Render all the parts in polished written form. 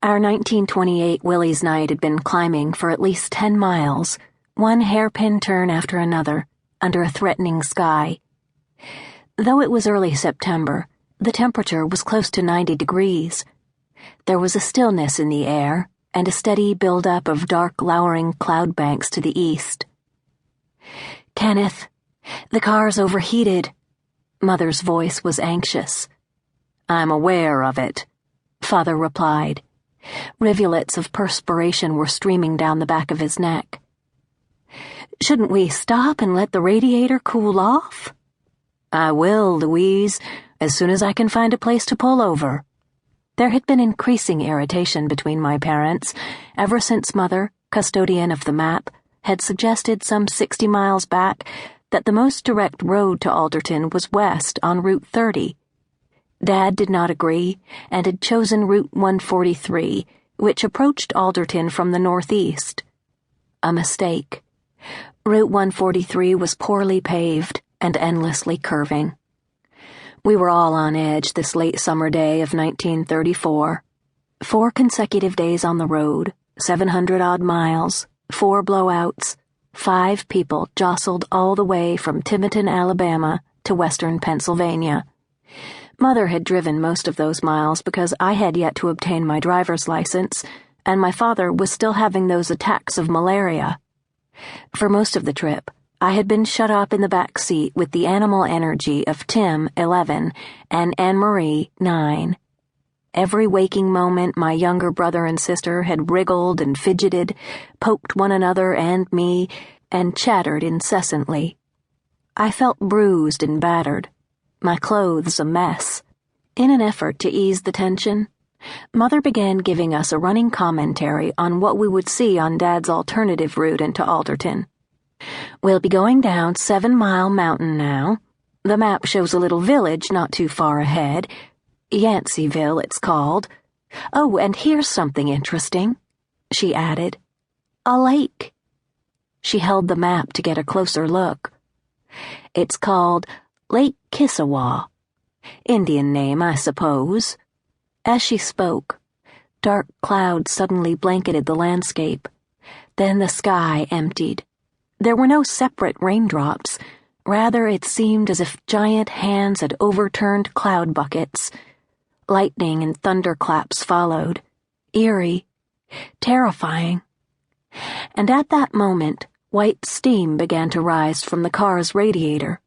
Our 1928 Willie's night had been climbing for at least 10 miles, one hairpin turn after another, under a threatening sky. Though it was early September, the temperature was close to 90 degrees. There was a stillness in the air, and a steady build-up of dark, lowering cloud banks to the east. "Kenneth, the car's overheated." Mother's voice was anxious. "I'm aware of it," Father replied. Rivulets of perspiration were streaming down the back of his neck. "Shouldn't we stop and let the radiator cool off?" "I will, Louise, as soon as I can find a place to pull over." There had been increasing irritation between my parents ever since Mother, custodian of the map, had suggested some 60 miles back that the most direct road to Alderton was west on Route 30. Dad did not agree and had chosen Route 143, which approached Alderton from the northeast. A mistake. Route 143 was poorly paved and endlessly curving. We were all on edge this late summer day of 1934. 4 consecutive days on the road, 700-odd miles, 4 blowouts, 5 people jostled all the way from Timotton, Alabama to western Pennsylvania. Mother had driven most of those miles because I had yet to obtain my driver's license, and my father was still having those attacks of malaria. For most of the trip, I had been shut up in the back seat with the animal energy of Tim, 11, and Anne-Marie, 9. Every waking moment my younger brother and sister had wriggled and fidgeted, poked one another and me, and chattered incessantly. I felt bruised and battered, my clothes a mess. In an effort to ease the tension, Mother began giving us a running commentary on what we would see on Dad's alternative route into Alderton. "We'll be going down 7 Mile Mountain now. The map shows a little village not too far ahead. Yanceyville, it's called. Oh, and here's something interesting," she added. "A lake." She held the map to get a closer look. "It's called Lake Kissawa. Indian name, I suppose." As she spoke, dark clouds suddenly blanketed the landscape. Then the sky emptied. There were no separate raindrops. Rather, it seemed as if giant hands had overturned cloud buckets. Lightning and thunderclaps followed, eerie, terrifying. And at that moment, white steam began to rise from the car's radiator.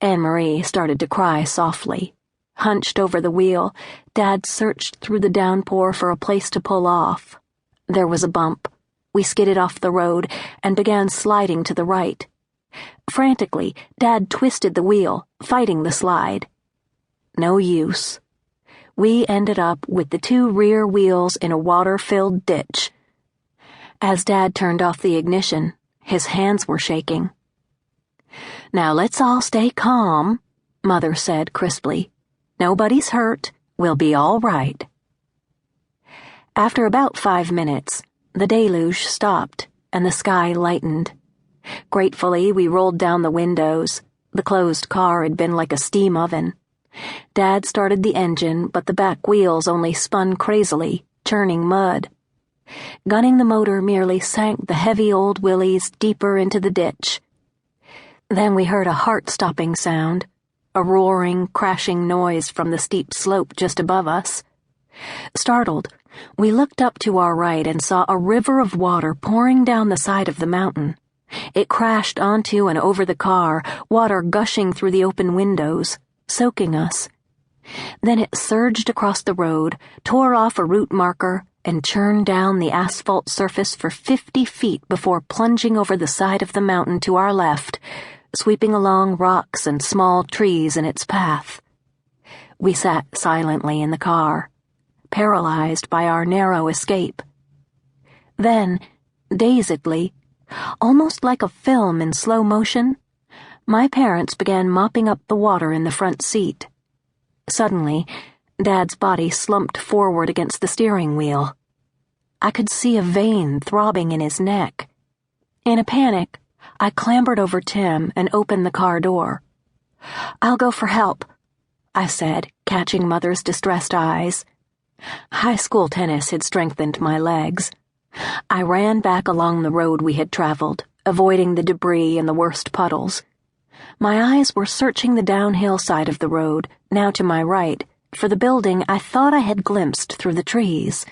Anne-Marie started to cry softly. Hunched over the wheel, Dad searched through the downpour for a place to pull off. There was a bump. We skidded off the road and began sliding to the right. Frantically, Dad twisted the wheel, fighting the slide. No use. We ended up with the 2 rear wheels in a water-filled ditch. As Dad turned off the ignition, his hands were shaking. "Now let's all stay calm," Mother said crisply. "Nobody's hurt. We'll be all right." After about 5 minutes, the deluge stopped and the sky lightened. Gratefully, we rolled down the windows. The closed car had been like a steam oven. Dad started the engine, but the back wheels only spun crazily, churning mud. Gunning the motor merely sank the heavy old Willies deeper into the ditch. Then we heard a heart-stopping sound, a roaring, crashing noise from the steep slope just above us. Startled, we looked up to our right and saw a river of water pouring down the side of the mountain. It crashed onto and over the car, water gushing through the open windows, soaking us. Then it surged across the road, tore off a route marker, and churned down the asphalt surface for 50 feet before plunging over the side of the mountain to our left, sweeping along rocks and small trees in its path. We sat silently in the car, paralyzed by our narrow escape. Then, dazedly, almost like a film in slow motion, my parents began mopping up the water in the front seat. Suddenly, Dad's body slumped forward against the steering wheel. I could see a vein throbbing in his neck. In a panic, I clambered over Tim and opened the car door. "I'll go for help," I said, catching Mother's distressed eyes. High school tennis had strengthened my legs. I ran back along the road we had traveled, avoiding the debris and the worst puddles. My eyes were searching the downhill side of the road, now to my right, for the building I thought I had glimpsed through the trees.